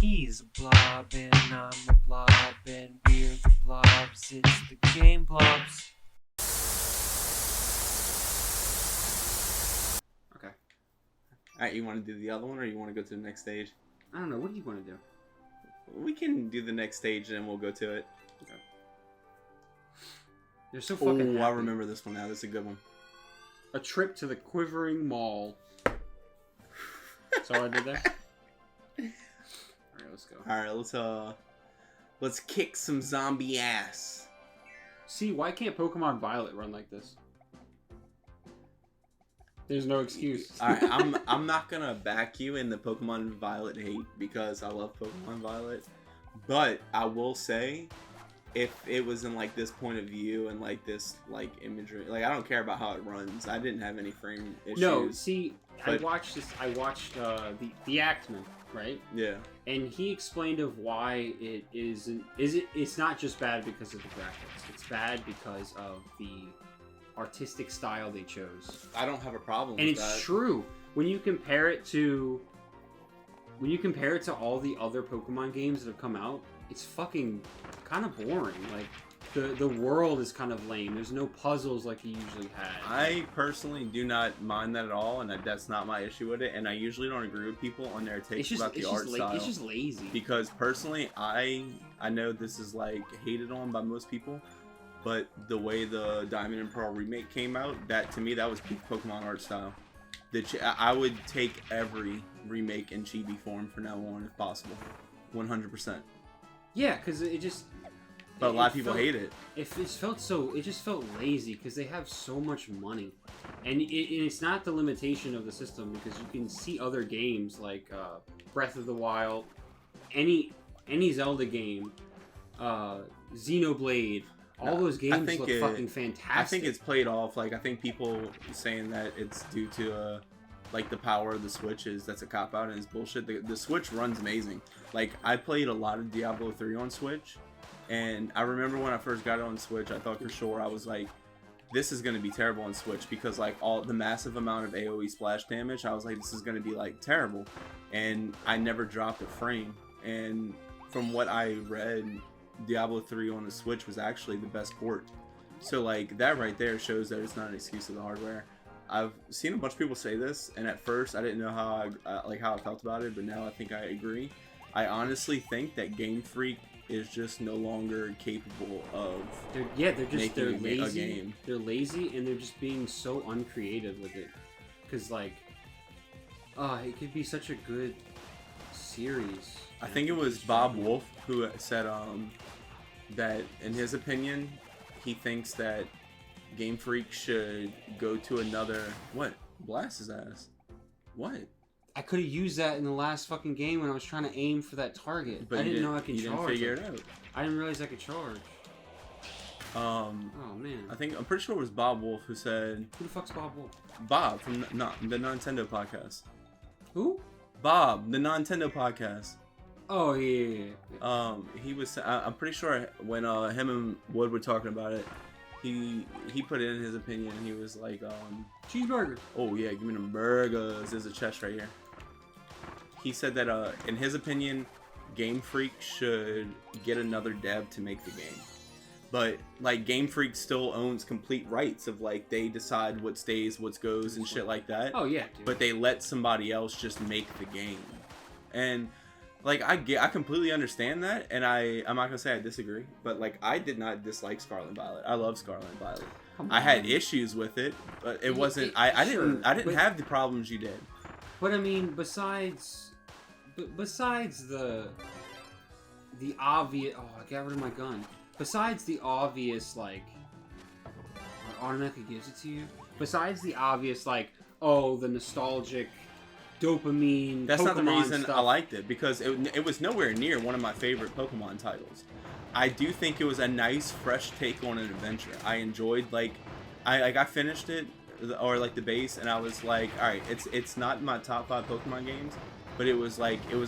He's a blob and I'm a blob and we're the blobs. It's the game blobs. Okay. Alright, you want to do the other one or you want to go to the next stage? I don't know. What do you want to do? We can do the next stage and then we'll go to it. Okay. You're so fucking happy. I remember this one now. This is a good one. A trip to the quivering mall. That's all I did there? Alright, let's go. Alright, let's kick some zombie ass. See, why can't Pokemon Violet run like this? There's no excuse. Alright, I'm not gonna back you in the Pokemon Violet hate because I love Pokemon Violet. But I will say, if it was in like this point of view and like this like imagery, like I don't care about how it runs. I didn't have any frame issues. No, see, but... I watched the Actman, right? Yeah. And he explained of why it isn't. It's not just bad because of the graphics. It's bad because of the artistic style they chose. I don't have a problem and with it's that. true when you compare it to all the other Pokemon games that have come out. It's fucking kind of boring. Like the world is kind of lame. There's no puzzles like you usually had. I personally do not mind that at all, and that's not my issue with it. And I usually don't agree with people on their takes about the art style. It's just lazy. Because personally, I know this is like hated on by most people, but the way the Diamond and Pearl remake came out, that to me that was peak Pokemon art style. I would take every remake in chibi form from now on if possible, 100%. Yeah, because it just. But a lot of people hate it. It just felt lazy because they have so much money, and it's not the limitation of the system because you can see other games like Breath of the Wild, any Zelda game, Xenoblade. All those games look fucking fantastic. I think it's played off. Like I think people saying that it's due to like the power of the Switch that's a cop out and it's bullshit. The Switch runs amazing. Like I played a lot of Diablo 3 on Switch. And I remember when I first got it on Switch, I thought for sure I was like, this is going to be terrible on Switch because like all the massive amount of AoE splash damage, I was like, this is going to be like terrible. And I never dropped a frame. And from what I read, Diablo 3 on the Switch was actually the best port. So like that right there shows that it's not an excuse of the hardware. I've seen a bunch of people say this, and at first I didn't know how I felt about it, but now I think I agree. I honestly think that Game Freak is just no longer capable of they're lazy. A game. They're lazy and they're just being so uncreative with it. Because like, it could be such a good series. I think it was Bob Wolf who said that in his opinion, he thinks that Game Freak should go to another blast his ass. What? I could have used that in the last fucking game when I was trying to aim for that target. But I didn't know I could charge. You didn't figure it out. I didn't realize I could charge. Oh man. I'm pretty sure it was Bob Wolf who said. Who the fuck's Bob Wolf? Bob from the Nintendo podcast. Who? Bob, the Nintendo podcast. Oh yeah. He was. I'm pretty sure when him and Wood were talking about it, he put in his opinion. He was like, cheeseburger. Oh yeah, give me them burgers. There's a chest right here. He said that in his opinion, Game Freak should get another dev to make the game. But like Game Freak still owns complete rights of like they decide what stays, what goes, and shit like that. Oh yeah, dude. But they let somebody else just make the game. And like I completely understand that, and I'm not gonna say I disagree, but like I did not dislike Scarlet and Violet. I love Scarlet and Violet. I had issues with it, but it wasn't. I didn't have the problems you did. But I mean, besides the obvious, I got rid of my gun. Besides the obvious, like, it automatically gives it to you. Besides the obvious, like, the nostalgic dopamine. That's Pokemon not the reason stuff. I liked it, because it was nowhere near one of my favorite Pokemon titles. I do think it was a nice, fresh take on an adventure. I enjoyed I finished it, or like the base, and I was like, all right, it's not my top 5 Pokemon games, but it was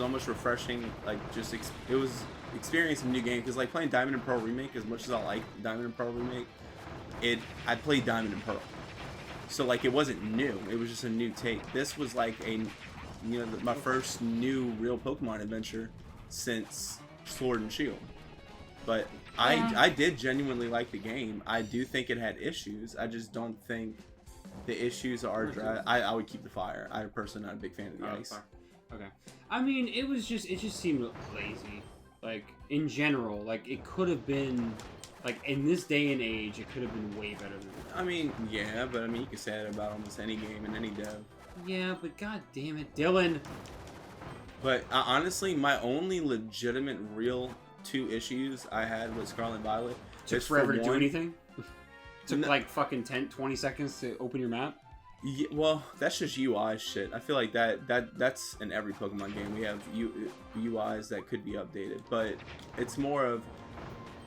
almost refreshing, like just it was experiencing a new game, because like playing Diamond and Pearl Remake, as much as I like Diamond and Pearl Remake, I played Diamond and Pearl, so like it wasn't new, it was just a new take. This was like my first new real Pokemon adventure, since Sword and Shield. But I did genuinely like the game. I do think it had issues. I just don't think the issues are I would keep the fire. I'm personally not a big fan of the ice. Okay. I mean, it just seemed lazy. Like, in general, like, it could have been, like, in this day and age, it could have been way better than that. I mean, yeah, but I mean, you can say that about almost any game and any dev. Yeah, but god damn it, Dylan. But honestly, my only legitimate real 2 issues I had with Scarlet Violet. Took forever to do anything? Took like fucking 20 seconds to open your map? Yeah, well, that's just UI shit. I feel like that's in every Pokemon game. We have UIs that could be updated, but it's more of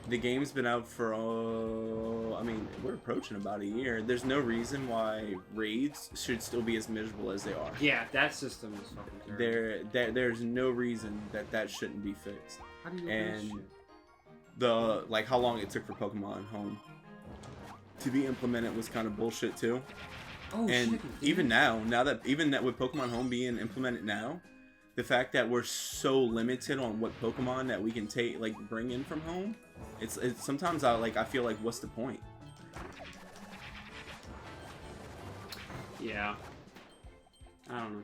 the game's been out for I mean, we're approaching about a year. There's no reason why raids should still be as miserable as they are. Yeah, that system is fucking terrible. There's no reason that shouldn't be fixed. How do you do And this shit? the like how long it took for Pokemon Home to be implemented was kind of bullshit too. Oh, And shit, even now that with Pokemon Home being implemented now, the fact that we're so limited on what Pokemon that we can bring in from home, it's sometimes I feel like, what's the point? Yeah. I don't know.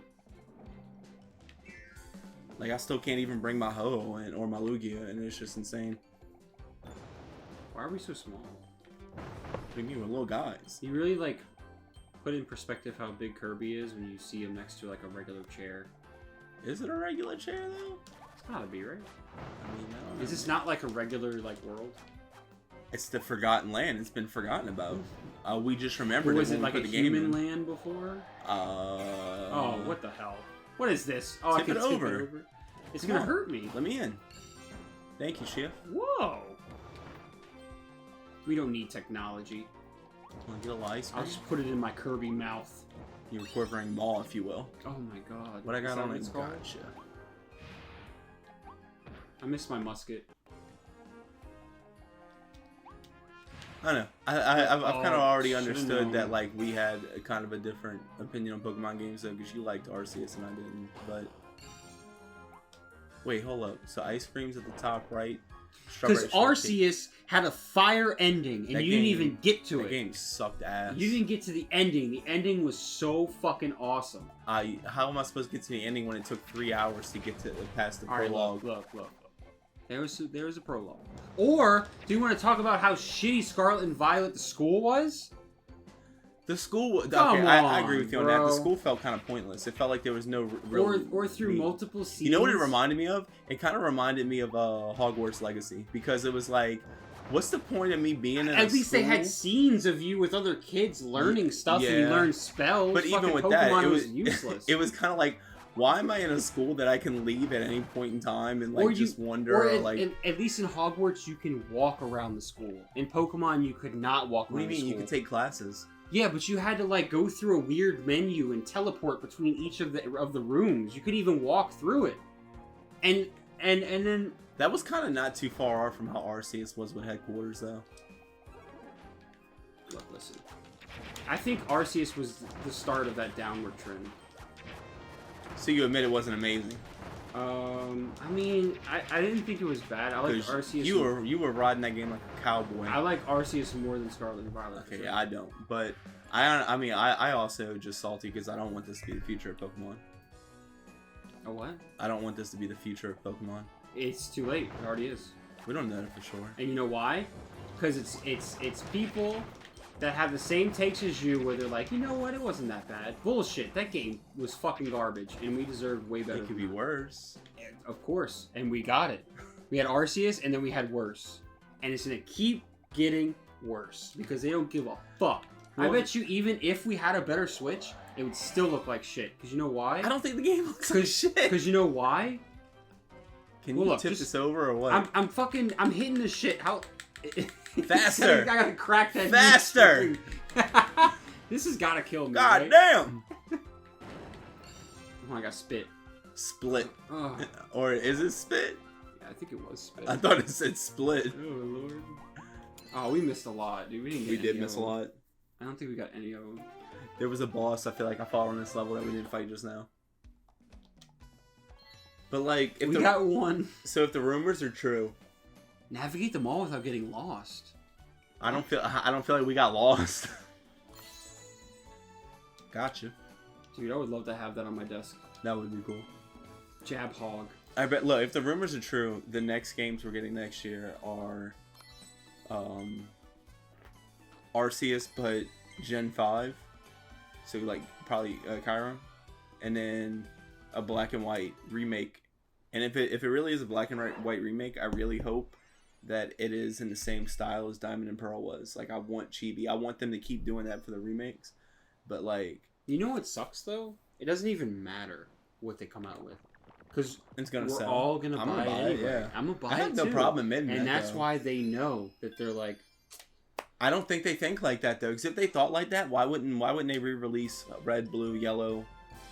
Like, I still can't even bring my Ho or my Lugia, and it's just insane. Why are we so small? We're little guys. You really, like, put in perspective how big Kirby is when you see him next to, like, a regular chair. Is it a regular chair, though? It's gotta be, right? I mean, I don't know. Is this not, like, a regular, like, world? It's the Forgotten Land. It's been forgotten about. We just remembered it Was when it, like, we a put the game human in. land before? Oh, what the hell? What is this? Oh, I Tip can it tip over. it over. It's Come gonna on. hurt me. Let me in. Thank you, Shift. Whoa! We don't need technology. Want to get a little ice I'll cream? just put it in my Kirby mouth. You're quivering maw, if you will. Oh my god. What I got Is that on what it? it's called? Gotcha. I miss my musket. I know. I've kind of already should've understood known. that like we had a kind of a different opinion on Pokemon games though, because you liked Arceus and I didn't. But wait, hold up. So ice cream's at the top right. Because Strawberry shortcake. Arceus had a fire ending, and That you didn't game- even get to That it. game sucked ass. You didn't get to the ending. The ending was so fucking awesome. How am I supposed to get to the ending when it took 3 hours to get to past the All right, prologue? look. There was a prologue. Or do you want to talk about how shitty Scarlet and Violet the school was? The school. Okay, Come I agree with you on that. bro. The school felt kind of pointless. It felt like there was no real. Or through need. multiple scenes. You know what it reminded me of? It kind of reminded me of Hogwarts Legacy, because it was like, what's the point of me being in At least they had school? scenes of you with other kids learning stuff, and you Yeah. learned spells. But even Fucking with Pokemon that, it was useless. it was kind of like, why am I in a school that I can leave at any point in time and like Or just wonder, Or at least in Hogwarts, you can walk around the school. In Pokemon, you could not walk what do around you mean the you school. could take classes? Yeah, but you had to like go through a weird menu and teleport between each of the rooms. You could even walk through it, and then That was kind of not too far off from how Arceus was with headquarters, though. look, listen. I think Arceus was the start of that downward trend. So you admit it wasn't amazing? I mean, I didn't think it was bad. I like 'Cause Arceus. you were riding that game like a cowboy. I like Arceus more than Scarlet and Violet. for Okay, sure. yeah, I don't. But I also just salty because I don't want this to be the future of Pokemon. A what? I don't want this to be the future of Pokemon. It's too late. It already is. We don't know that for sure. And you know why? Because it's people that have the same takes as you, where they're like, you know what, it wasn't that bad. Bullshit. That game was fucking garbage, and we deserved way better. It could than be worse. that. Of course, and we got it. We had Arceus, and then we had worse, and it's gonna keep getting worse because they don't give a fuck. I Well- bet you even if we had a better Switch, it would still look like shit. Because you know why? I don't think the game looks like shit. Because you know why? Can Well, you look, tip just- this over or what? I'm hitting this shit. How? Faster. I gotta crack that. Faster. This has gotta kill me. God right? damn! Oh, I got spit. Split. Oh, Or is it spit? yeah, I think it was spit. I thought it said split. Oh lord. Oh, we missed a lot, dude. We didn't. Get We any did of miss a them. lot. I don't think we got any of them. There was a boss I feel like I fought on this level that we didn't fight just now. But like, if we got one. So if the rumors are true, Navigate them all without getting lost. I don't feel like we got lost. Gotcha. Dude, I would love to have that on my desk. That would be cool. Jab hog. I bet. Look, if the rumors are true, the next games we're getting next year are, Arceus, but Gen 5. So like probably Chiron, and then a black and white remake. And if it really is a black and white remake, I really hope that it is in the same style as Diamond and Pearl was. Like, I want Chibi. I want them to keep doing that for the remakes. But like, you know what sucks though? It doesn't even matter what they come out with, because it's gonna we're sell. all gonna buy it anyway. Yeah. I'm gonna buy it. I have no too. problem admitting that. And that's though. why they know that they're like. I don't think they think like that though. Because if they thought like that, why wouldn't they re-release red, blue, yellow,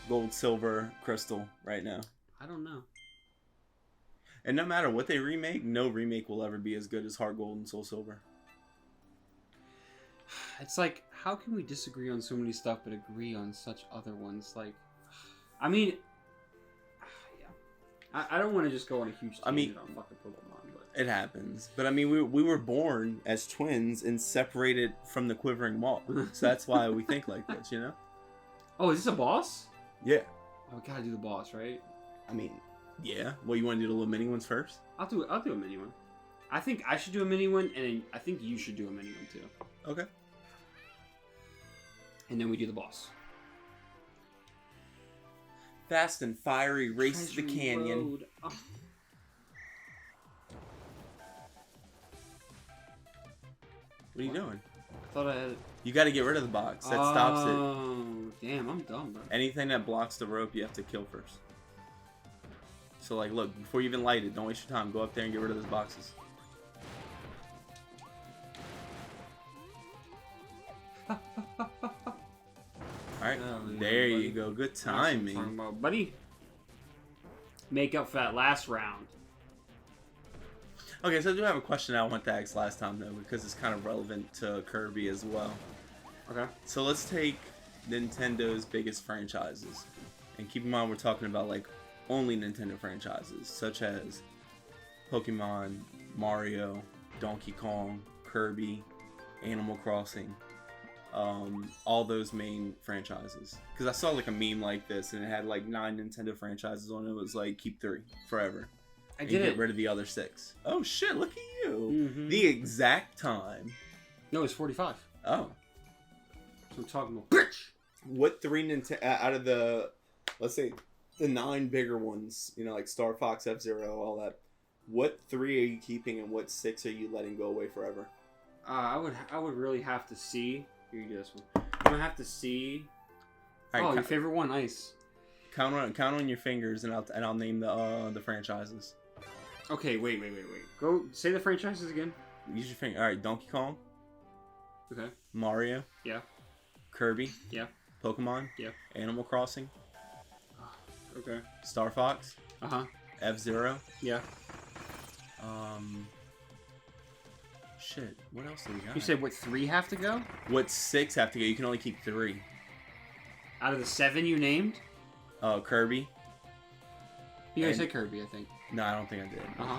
gold, silver, crystal right now? I don't know. And no matter what they remake, no remake will ever be as good as Heart Gold and Soul Silver. It's like, how can we disagree on so many stuff but agree on such other ones? Like, I mean, yeah. I don't want to just go on a huge tangent on fucking Pokemon, but it happens. But I mean, we were born as twins and separated from the quivering maw. So that's why we think like this, you know? Oh, is this a boss? Yeah. Oh, we gotta do the boss, right? I mean, yeah. Well, you want to do the little mini ones first? I'll do a mini one. I think I should do a mini one, and I think you should do a mini one too. Okay. And then we do the boss. Fast and fiery race to the canyon. Oh. What are you doing? I thought I had it. You got to get rid of the box. That stops it. Oh, damn, I'm dumb, bro. Anything that blocks the rope, you have to kill first. So, like, look, before you even light it, don't waste your time. Go up there and get rid of those boxes. Alright, there you go. Good timing. Talking about, buddy. Make up for that last round. Okay, so I do have a question I want to ask last time, though, because it's kind of relevant to Kirby as well. Okay. So let's take Nintendo's biggest franchises. And keep in mind we're talking about, like, only Nintendo franchises, such as Pokemon, Mario, Donkey Kong, Kirby, Animal Crossing, all those main franchises. Because I saw like a meme like this, and it had like 9 Nintendo franchises on it. It was like, keep 3 forever. I and did get it. rid of the other 6. Oh shit! Look at you. Mm-hmm. The exact time. No, it's 45. Oh. So I'm talking about. Bitch. What 3 Nintendo out of the, let's say, the 9 bigger ones, you know, like Star Fox, F-Zero, all that. What 3 are you keeping, and what 6 are you letting go away forever? I would really have to see. Here, you do this one. I'm gonna have to see. All right, your favorite one, Ice. Count on your fingers, and I'll name the franchises. Okay, wait. Go say the franchises again. Use your finger. All right, Donkey Kong. Okay. Mario. Yeah. Kirby. Yeah. Pokemon. Yeah. Animal Crossing. Okay. Star Fox. Uh-huh. F-Zero. Yeah. Shit. What else do we got? You said what 3 have to go? What 6 have to go? You can only keep 3. Out of the 7 you named? Kirby. You guys said Kirby, I think. No, I don't think I did. Uh-huh.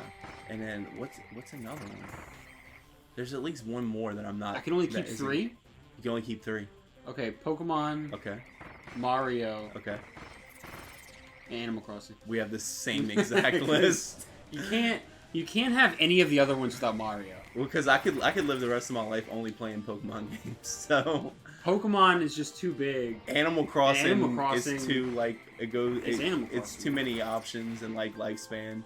And then what's another one? There's at least one more that I'm not. I can only keep 3? You can only keep 3. Okay, Pokemon. Okay. Mario. Okay. And Animal Crossing. We have the same exact list. You can't have any of the other ones without Mario. Well, because I could live the rest of my life only playing Pokemon games. So Pokemon is just too big. Animal Crossing is too like Animal Crossing. It's too many options and like lifespan.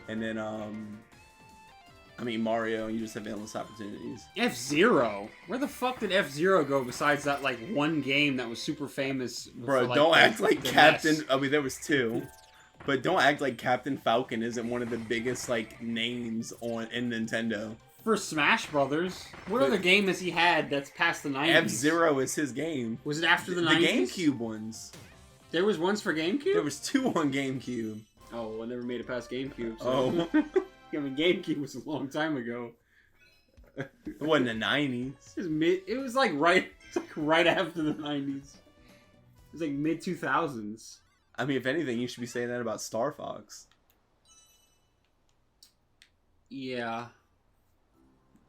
And then I mean Mario, you just have endless opportunities. F-Zero? Where the fuck did F-Zero go besides that like one game that was super famous? Bro, for, like, don't act like the Captain. NES? I mean, there was 2. But don't act like Captain Falcon isn't one of the biggest like names in Nintendo. For Smash Brothers. What other game has he had that's past the 90s? F-Zero is his game. Was it after the 90s? The GameCube ones. There was ones for GameCube? There was 2 on GameCube. Oh, well, I never made it past GameCube. So. Oh. I mean, GameCube was a long time ago. It wasn't the 90s. It was like right after the 90s. It was like mid 2000s. I mean, if anything, you should be saying that about Star Fox. Yeah.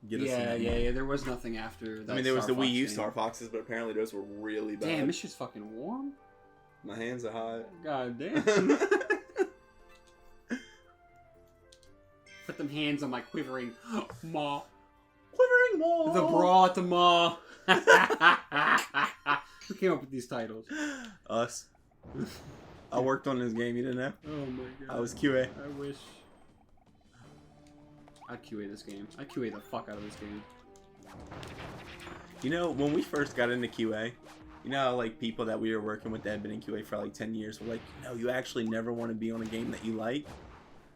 Get us Yeah. There was nothing after that. I mean, there was the Star Wii Fox U thing. Star Foxes, but apparently those were really bad. Damn, this shit's fucking warm. My hands are hot. God damn. Put them hands on my quivering maw. Quivering maw. The brawl at the maw. Who came up with these titles? Us. I worked on this game, you didn't know? Oh my god. I was QA. I wish. I'd QA this game. I'd QA the fuck out of this game. You know, when we first got into QA, you know how, like, people that we were working with that had been in QA for like 10 years were like, no, you actually never want to be on a game that you like?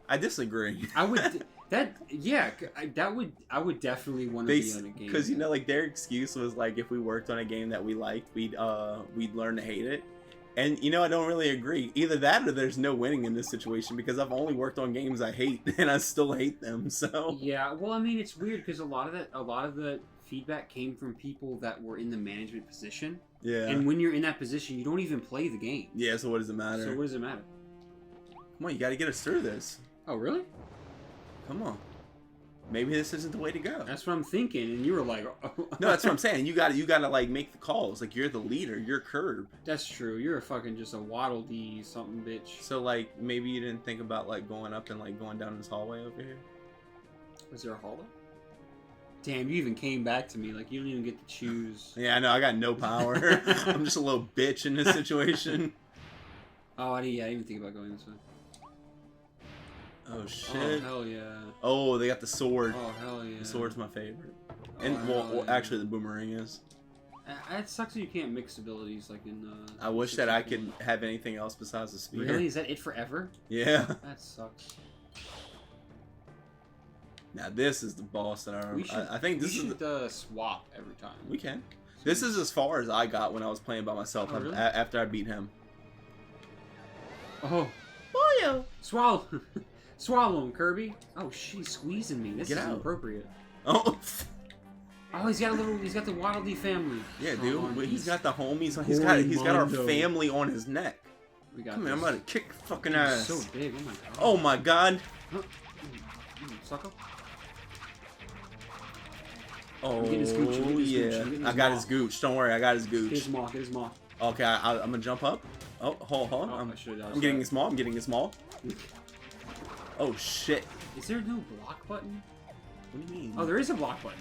I disagree. I would... I would definitely want to be on a game. Because, you know, like, their excuse was, like, if we worked on a game that we liked, we'd learn to hate it. And, you know, I don't really agree. Either that or there's no winning in this situation because I've only worked on games I hate and I still hate them, so... Yeah, well, I mean, it's weird because a lot of the feedback came from people that were in the management position. Yeah. And when you're in that position, you don't even play the game. Yeah, so what does it matter? So what does it matter? Come on, you gotta get us through this. Oh, really? Come on. Maybe this isn't the way to go. That's what I'm thinking, and you were like... No, that's what I'm saying. You gotta like make the calls. Like, you're the leader. You're Kirby. That's true. You're a fucking just a waddle-dee something bitch. So, like, maybe you didn't think about, like, going up and, like, going down this hallway over here? Was there a hallway? Damn, you even came back to me. Like, you don't even get to choose. Yeah, I know. I got no power. I'm just a little bitch in this situation. Oh, I didn't even think about going this way. Oh, shit. Oh, hell yeah. Oh, they got the sword. Oh, hell yeah. The sword's my favorite. Oh, And, well, hell yeah. actually, the boomerang is. It sucks that you can't mix abilities like in... I wish that I could have anything else besides the spear. Really? Is that it forever? Yeah. That sucks. Now, this is the boss that I think this is... We should swap every time. We can. This is as far as I got when I was playing by myself really? after I beat him. Oh. Mario! Swallow! Swallow him, Kirby. Oh, she's squeezing me. This Get is out. inappropriate. Oh. Oh, he's got the Waddle Dee family. Yeah, dude. Oh, he's got the homies. He's got our Gorimondo. family on his neck. We got Come here, I'm this. about to kick your fucking He's ass. so big. Oh my god. Oh my god. Huh? Sucker. Oh, getting his gooch, I'm getting his gooch, I'm getting yeah. I his got maw. his gooch. Don't worry, I got his Get his gooch. maw. Get his maw. Okay, I'm gonna jump up. Oh, hold on. Oh, I I'm should've done getting that. his maw. I'm getting his maw. Oh shit. Is there no block button? What do you mean? Oh, there is a block button.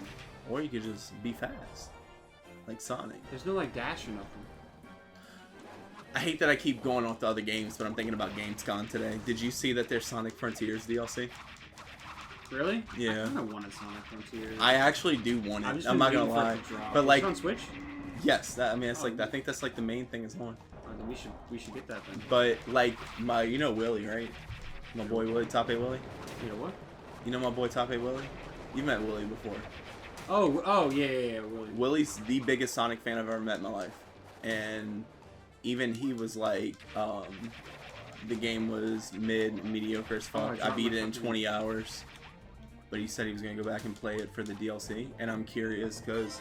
Or you could just be fast. Like Sonic. There's no, like, dash or nothing. I hate that I keep going off the other games, but I'm thinking about Gamescom today. Did you see that there's Sonic Frontiers DLC? Really? Yeah. I kind of wanted Sonic Frontiers. I actually do want I've it. just I'm been not gonna waiting for it lie. to drop. But Is like, it on Switch? yes, I mean, it's Oh, like I think that's like the main thing is on. Oh, then we should get that then. But like you know Willie, right? My boy Willie, Tape Willie. You know what? You know my boy Tape Willie? You met Willie before. Oh yeah, really. Willie's the biggest Sonic fan I've ever met in my life, and even he was like, the game was mediocre as fuck. I beat it in 20 hours, but he said he was gonna go back and play it for the DLC, and I'm curious because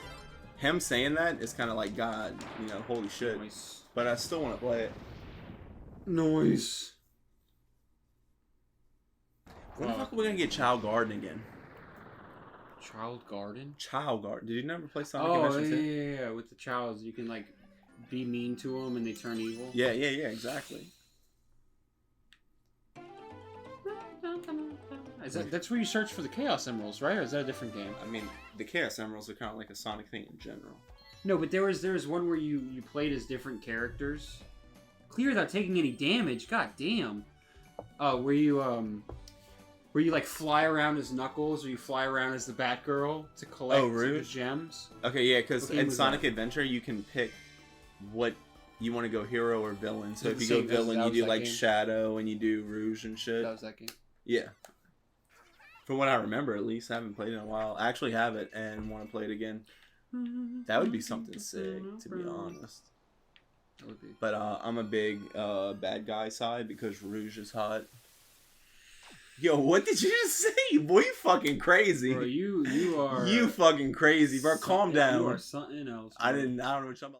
him saying that is kind of like, God, you know, holy shit. Nice. But I still want to play it. Nice. When the fuck are we gonna get Child Garden again? Child Garden? Child Garden. Did you never play Sonic Oh, Adventure 2? yeah. With the childs, you can, like, be mean to them and they turn evil. Yeah, exactly. That's where you search for the Chaos Emeralds, right? Or is that a different game? I mean, the Chaos Emeralds are kind of like a Sonic thing in general. No, but there was one where you played as different characters. Clear without taking any damage. God damn. Where you like fly around as Knuckles or you fly around as the Batgirl to collect the gems. Okay, yeah, because What game in was Sonic that? Adventure you can pick what you want to go, hero or villain. So Is if it you the go same- villain, that you was do that like game? Shadow and you do Rouge and shit. That was that game. Yeah. From what I remember, at least, I haven't played it in a while. I actually have it and want to play it again. That would be something sick, to be honest. That would be. But I'm a big bad guy side because Rouge is hot. Yo, what did you just say? Boy, you fucking crazy. Bro, you are... You fucking crazy, bro. Calm down. You are something else, bro. I don't know what you're talking about.